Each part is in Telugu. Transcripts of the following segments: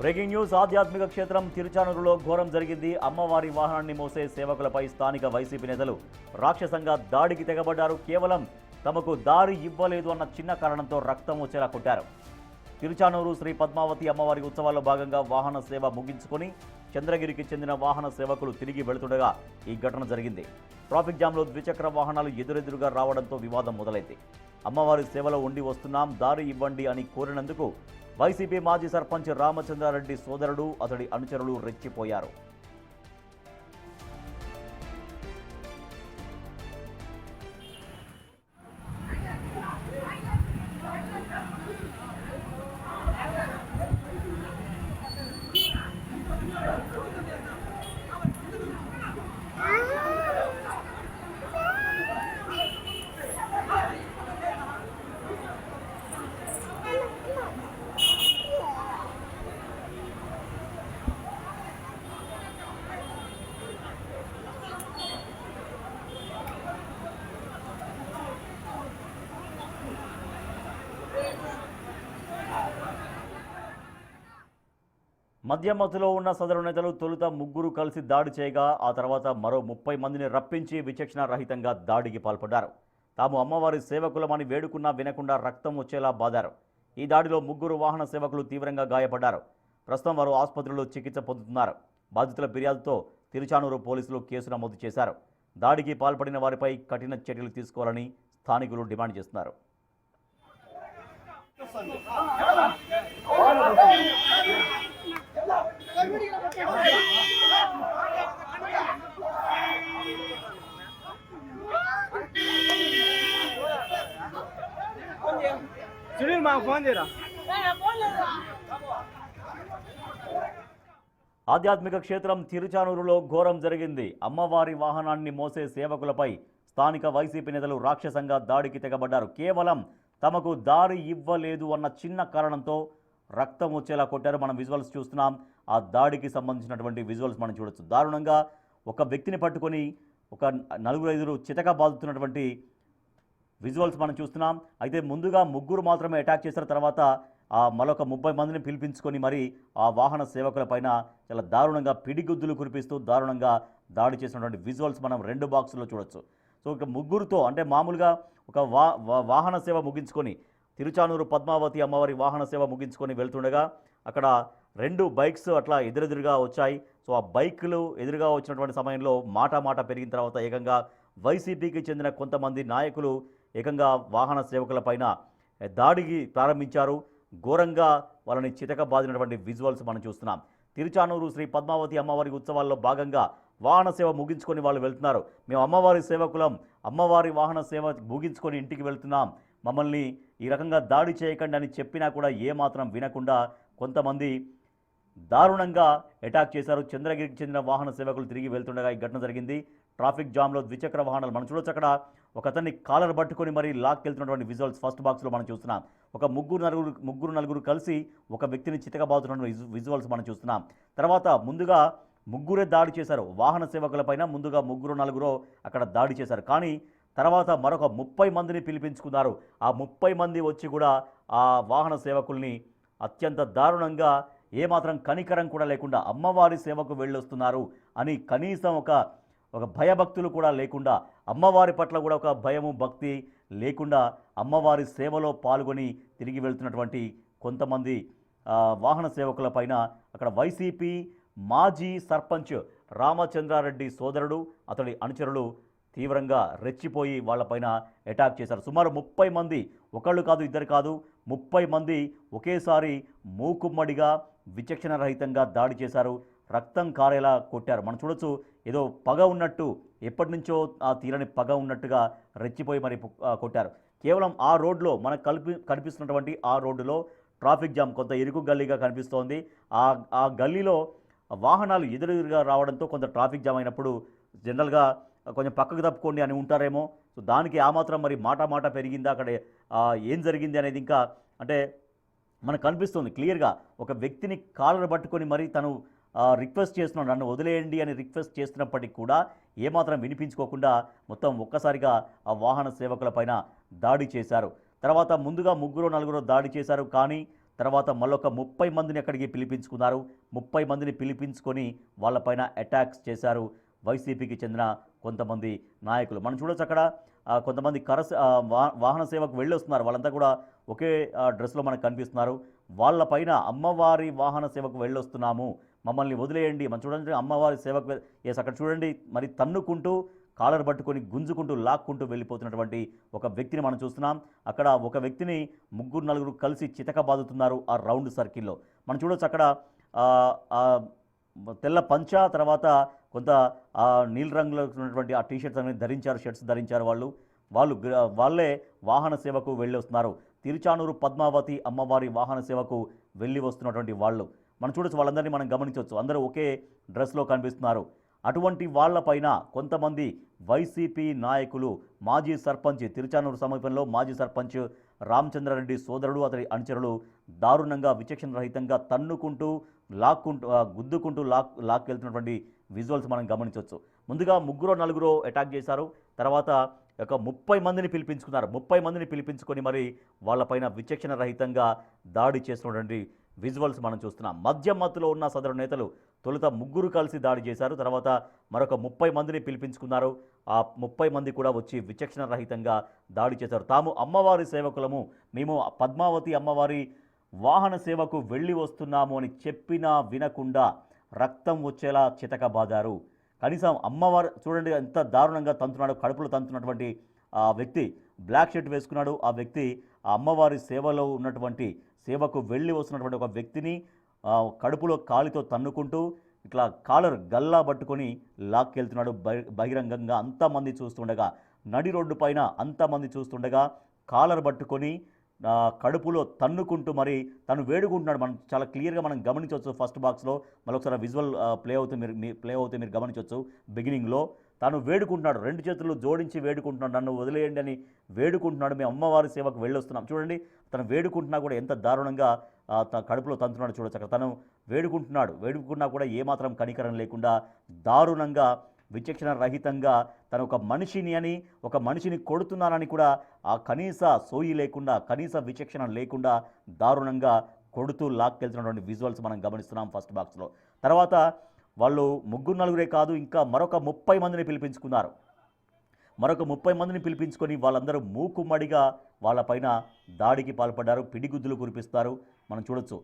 బ్రేకింగ్ న్యూస్ ఆధ్యాత్మిక క్షేత్రం తిరుచానూరులో ఘోరం జరిగింది. అమ్మవారి వాహనాన్ని మోసే సేవకులపై స్థానిక వైసీపీ నేతలు రాక్షసంగా దాడికి తెగబడ్డారు. కేవలం తమకు దారి ఇవ్వలేదు అన్న చిన్న కారణంతో రక్తం వచ్చేలా కొట్టారు. తిరుచానూరు శ్రీ పద్మావతి అమ్మవారి ఉత్సవాల్లో భాగంగా వాహన సేవ ముగించుకొని చంద్రగిరికి చెందిన వాహన సేవకులు తిరిగి వెళుతుండగా ఈ ఘటన జరిగింది. ట్రాఫిక్ జామ్లో ద్విచక్ర వాహనాలు ఎదురెదురుగా రావడంతో వివాదం మొదలైంది. అమ్మవారి సేవలో ఉండి వస్తున్నాం, దారి ఇవ్వండి అని కోరినందుకు వైసీపీ మాజీ సర్పంచ్ రామచంద్రారెడ్డి సోదరుడు అతడి అనుచరులు రెచ్చిపోయారు. మధ్యమతిలో ఉన్న సదరు నేతలు తొలుత ముగ్గురు కలిసి దాడి చేయగా ఆ తర్వాత మరో 30 మందిని రప్పించి విచక్షణ రహితంగా దాడికి పాల్పడ్డారు. తాము అమ్మవారి సేవకులమని వేడుకున్నా వినకుండా రక్తం వచ్చేలా బాదారు. ఈ దాడిలో ముగ్గురు వాహన సేవకులు తీవ్రంగా గాయపడ్డారు. ప్రస్తుతం వారు ఆసుపత్రిలో చికిత్స పొందుతున్నారు. బాధితుల ఫిర్యాదుతో తిరుచానూరు పోలీసులు కేసు నమోదు చేశారు. దాడికి పాల్పడిన వారిపై కఠిన చర్యలు తీసుకోవాలని స్థానికులు డిమాండ్ చేస్తున్నారు. सुनील माँ फोन दे रहा। ఆధ్యాత్మిక క్షేత్రం తిరుచానూరులో ఘోరం జరిగింది. అమ్మవారి వాహనాన్ని మోసే సేవకులపై స్థానిక వైసీపీ నేతలు రాక్షసంగా దాడికి తెగబడ్డారు. కేవలం తమకు దారి ఇవ్వలేదు అన్న చిన్న కారణంతో రక్తం వచ్చేలా కొట్టారు. మనం విజువల్స్ చూస్తున్నాం. ఆ దాడికి సంబంధించినటువంటి విజువల్స్ మనం చూడొచ్చు. దారుణంగా ఒక వ్యక్తిని పట్టుకొని ఒక 4-5 చితక బాదుతున్నటువంటి విజువల్స్ మనం చూస్తున్నాం. అయితే ముందుగా ముగ్గురు మాత్రమే అటాక్ చేసిన తర్వాత మరొక 30 మందిని పిలిపించుకొని మరి ఆ వాహన సేవకుల పైన చాలా దారుణంగా పిడిగుద్దులు కురిపిస్తూ దారుణంగా దాడి చేసినటువంటి విజువల్స్ మనం 2 బాక్సుల్లో చూడొచ్చు. సో ఇక ముగ్గురుతో అంటే మామూలుగా ఒక వాహన సేవ ముగించుకొని తిరుచానూరు పద్మావతి అమ్మవారి వాహన సేవ ముగించుకొని వెళ్తుండగా అక్కడ 2 బైక్స్ అట్లా ఎదురెదురుగా వచ్చాయి. సో ఆ బైకులు ఎదురుగా వచ్చినటువంటి సమయంలో మాట పెరిగిన తర్వాత ఏకంగా వైసీపీకి చెందిన కొంతమంది నాయకులు ఏకంగా వాహన సేవకుల పైన దాడికి ప్రారంభించారు. ఘోరంగా వాళ్ళని చితక బాదినటువంటి విజువల్స్ మనం చూస్తున్నాం. తిరుచానూరు శ్రీ పద్మావతి అమ్మవారి ఉత్సవాల్లో భాగంగా వాహన సేవ ముగించుకొని వాళ్ళు వెళ్తున్నారు. మేము అమ్మవారి సేవకులం, అమ్మవారి వాహన సేవ ముగించుకొని ఇంటికి వెళ్తున్నాం, మమ్మల్ని ఈ రకంగా దాడి చేయకండి అని చెప్పినా కూడా ఏమాత్రం వినకుండా కొంతమంది దారుణంగా అటాక్ చేశారు. చంద్రగిరికి చెందిన వాహన సేవకులు తిరిగి వెళ్తుండగా ఈ ఘటన జరిగింది. ట్రాఫిక్ జామ్లో ద్విచక్ర వాహనాలు మనం చూడొచ్చు. అక్కడ ఒక అతన్ని కాలర్ పట్టుకొని మరి లాక్కెళ్తున్నటువంటి విజువల్స్ ఫస్ట్ బాక్స్లో మనం చూస్తున్నాం. ఒక ముగ్గురు నలుగురు కలిసి ఒక వ్యక్తిని చితకబాదుతున్న విజువల్స్ మనం చూస్తున్నాం. తర్వాత ముందుగా ముగ్గురే దాడి చేశారు. వాహన సేవకులపైన ముందుగా 3-4 అక్కడ దాడి చేశారు. కానీ తర్వాత మరొక 30 మందిని పిలిపించుకున్నారు. ఆ 30 మంది వచ్చి కూడా ఆ వాహన సేవకుల్ని అత్యంత దారుణంగా ఏమాత్రం కనికరం కూడా లేకుండా అమ్మవారి సేవకు వెళ్ళొస్తున్నారు అని కనీసం ఒక భయభక్తులు కూడా లేకుండా అమ్మవారి పట్ల కూడా ఒక భయము భక్తి లేకుండా అమ్మవారి సేవలో పాల్గొని తిరిగి వెళ్తున్నటువంటి కొంతమంది వాహన సేవకుల పైన అక్కడ వైసీపీ మాజీ సర్పంచ్ రామచంద్రారెడ్డి సోదరుడు అతడి అనుచరులు తీవ్రంగా రెచ్చిపోయి వాళ్ళపైన అటాక్ చేశారు. సుమారు 30 మంది, ఒకళ్ళు కాదు ఇద్దరు కాదు, 30 మంది ఒకేసారి మూకుమ్మడిగా విచక్షణ రహితంగా దాడి చేశారు. రక్తం కారేలా కొట్టారు. మనం చూడొచ్చు, ఏదో పగ ఉన్నట్టు, ఎప్పటి నుంచో ఆ తీరని పగ ఉన్నట్టుగా రెచ్చిపోయి మరి కొట్టారు. కేవలం ఆ రోడ్లో మనకు కనిపిస్తున్నటువంటి ఆ రోడ్డులో ట్రాఫిక్ జామ్ కొంత ఇరుకు గల్లీగా కనిపిస్తోంది. ఆ గల్లీలో వాహనాలు ఎదురుగా రావడంతో కొంత ట్రాఫిక్ జామ్ అయినప్పుడు జనరల్గా కొంచెం పక్కకు తప్పుకోండి అని ఉంటారేమో. సో దానికి ఆ మాత్రం మరి మాట పెరిగిందా, అక్కడ ఏం జరిగింది అనేది ఇంకా అంటే మనకు కనిపిస్తుంది క్లియర్గా. ఒక వ్యక్తిని కాలర్ పట్టుకొని మరి తను రిక్వెస్ట్ చేస్తున్నాడు, నన్ను వదిలేయండి అని రిక్వెస్ట్ చేస్తున్నప్పటికీ కూడా ఏమాత్రం వినిపించుకోకుండా మొత్తం ఒక్కసారిగా ఆ వాహన సేవకుల పైన దాడి చేశారు. తర్వాత ముందుగా 3-4 దాడి చేశారు. కానీ తర్వాత మళ్ళొక 30 మందిని అక్కడికి పిలిపించుకున్నారు. 30 మందిని పిలిపించుకొని వాళ్ళపైన అటాక్స్ చేశారు వైసీపీకి చెందిన కొంతమంది నాయకులు. మనం చూడొచ్చు అక్కడ కొంతమంది వాహన సేవకు వెళ్ళొస్తున్నారు. వాళ్ళంతా కూడా ఒకే డ్రెస్లో మనకు కనిపిస్తున్నారు. వాళ్ళపైన అమ్మవారి వాహన సేవకు వెళ్ళొస్తున్నాము, మమ్మల్ని వదిలేయండి. మనం చూడండి అమ్మవారి సేవకు ఎస్ అక్కడ చూడండి మరి తన్నుకుంటూ కాలర్ పట్టుకొని గుంజుకుంటూ లాక్కుంటూ వెళ్ళిపోతున్నటువంటి ఒక వ్యక్తిని మనం చూస్తున్నాం. అక్కడ ఒక వ్యక్తిని 3-4 కలిసి చితకబాదుతున్నారు ఆ రౌండ్ సర్కిల్లో. మనం చూడొచ్చు అక్కడ తెల్ల పంచా తర్వాత కొంత నీలి రంగులో ఉన్నటువంటి ఆ టీషర్ట్స్ అనేది ధరించారు, షర్ట్స్ ధరించారు. వాళ్ళే వాహన సేవకు వెళ్ళి వస్తున్నారు. తిరుచానూరు పద్మావతి అమ్మవారి వాహన సేవకు వెళ్ళి వస్తున్నటువంటి వాళ్ళు మనం చూడొచ్చు. వాళ్ళందరినీ మనం గమనించవచ్చు, అందరూ ఒకే డ్రెస్లో కనిపిస్తున్నారు. అటువంటి వాళ్లపైన కొంతమంది వైసీపీ నాయకులు, మాజీ సర్పంచ్ తిరుచానూరు సమీపంలో మాజీ సర్పంచ్ రామచంద్రారెడ్డి సోదరుడు అతడి అనుచరులు దారుణంగా విచక్షణ రహితంగా తన్నుకుంటూ గుద్దుకుంటూ లాక్కెళ్తున్నటువంటి విజువల్స్ మనం గమనించవచ్చు. ముందుగా 3-4 అటాక్ చేశారు. తర్వాత ఒక 30 మందిని పిలిపించుకున్నారు. 30 మందిని పిలిపించుకొని మరి వాళ్ళపైన విచక్షణ రహితంగా దాడి చేస్తున్నటువంటి విజువల్స్ మనం చూస్తున్నాం. మధ్యమత్తులో ఉన్న సదరు నేతలు తొలుత 3 కలిసి దాడి చేశారు. తర్వాత మరొక 30 మందిని పిలిపించుకున్నారు. ఆ 30 మంది కూడా వచ్చి విచక్షణ రహితంగా దాడి చేశారు. తాము అమ్మవారి సేవకులము, మేము పద్మావతి అమ్మవారి వాహన సేవకు వెళ్ళి వస్తున్నాము అని చెప్పినా వినకుండా రక్తం వచ్చేలా చితకబాదారు. కనీసం అమ్మవారు చూడండి ఎంత దారుణంగా తంతున్నాడు. కడుపులో తంతున్నటువంటి ఆ వ్యక్తి బ్లాక్ షర్ట్ వేసుకున్నాడు. ఆ వ్యక్తి ఆ అమ్మవారి సేవలో ఉన్నటువంటి సేవకు వెళ్ళి వస్తున్నటువంటి ఒక వ్యక్తిని కడుపులో కాలితో తన్నుకుంటూ ఇట్లా కాలర్ గల్లా పట్టుకొని లాక్కెళ్తున్నాడు బహిరంగంగా. అంతమంది చూస్తుండగా, నడి రోడ్డు పైన అంతమంది చూస్తుండగా కాలర్ పట్టుకొని కడుపులో తన్నుకుంటూ మరి తను వేడుకుంటున్నాడు. మనం చాలా క్లియర్గా మనం గమనించవచ్చు. ఫస్ట్ బాక్స్లో మరొకసారి విజువల్ ప్లే అవుతే మీరు గమనించవచ్చు. బిగినింగ్లో తాను వేడుకుంటున్నాడు, 2 చేతులు జోడించి వేడుకుంటున్నాడు, నన్ను వదిలేయండి అని వేడుకుంటున్నాడు. మేము అమ్మవారి సేవకు వెళ్ళొస్తున్నాం. చూడండి తను వేడుకుంటున్నా కూడా ఎంత దారుణంగా కడుపులో తంతున్నాడు చూడొచ్చు. అక్కడ తను వేడుకున్నా కూడా ఏమాత్రం కనికరం లేకుండా దారుణంగా విచక్షణ రహితంగా తను ఒక మనిషిని కొడుతున్నానని కూడా ఆ కనీస సోయి లేకుండా, కనీస విచక్షణ లేకుండా దారుణంగా కొడుతూ లాక్కెళ్తున్నటువంటి విజువల్స్ మనం గమనిస్తున్నాం ఫస్ట్ బాక్స్లో. తర్వాత వాళ్ళు 3-4 కాదు, ఇంకా మరొక 30 మందిని పిలిపించుకున్నారు. మరొక 30 మందిని పిలిపించుకొని వాళ్ళందరూ మూకుమ్మడిగా వాళ్ళపైన దాడికి పాల్పడ్డారు. పిడిగుద్దులు కురిపిస్తారు. మనం చూడొచ్చు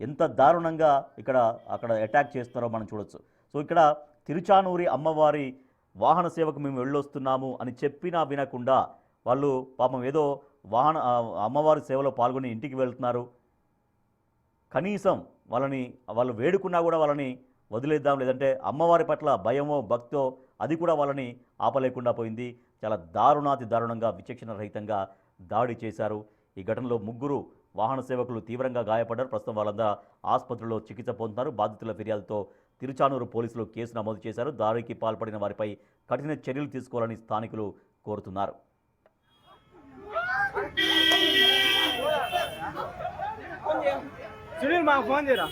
ఎంత దారుణంగా అక్కడ అటాక్ చేస్తారో మనం చూడొచ్చు. సో ఇక్కడ తిరుచానూరి అమ్మవారి వాహన సేవకు మేము వెళ్ళొస్తున్నాము అని చెప్పినా వినకుండా వాళ్ళు పాపం ఏదో అమ్మవారి సేవలో పాల్గొని ఇంటికి వెళ్తున్నారు. కనీసం వాళ్ళు వేడుకున్నా కూడా వాళ్ళని వదిలేద్దాం, లేదంటే అమ్మవారి పట్ల భయమో భక్తో అది కూడా వాళ్ళని ఆపలేకుండా పోయింది. చాలా దారుణంగా విచక్షణ రహితంగా దాడి చేశారు. ఈ ఘటనలో 3 వాహన సేవకులు తీవ్రంగా గాయపడ్డారు. ప్రస్తుతం వాళ్ళందరూ ఆసుపత్రిలో చికిత్స పొందుతున్నారు. బాధితుల ఫిర్యాదుతో తిరుచానూరు పోలీసులు కేసు నమోదు చేశారు. దాడికి పాల్పడిన వారిపై కఠిన చర్యలు తీసుకోవాలని స్థానికులు కోరుతున్నారు. సునీల్ మాకు ఫోన్ చేయరా.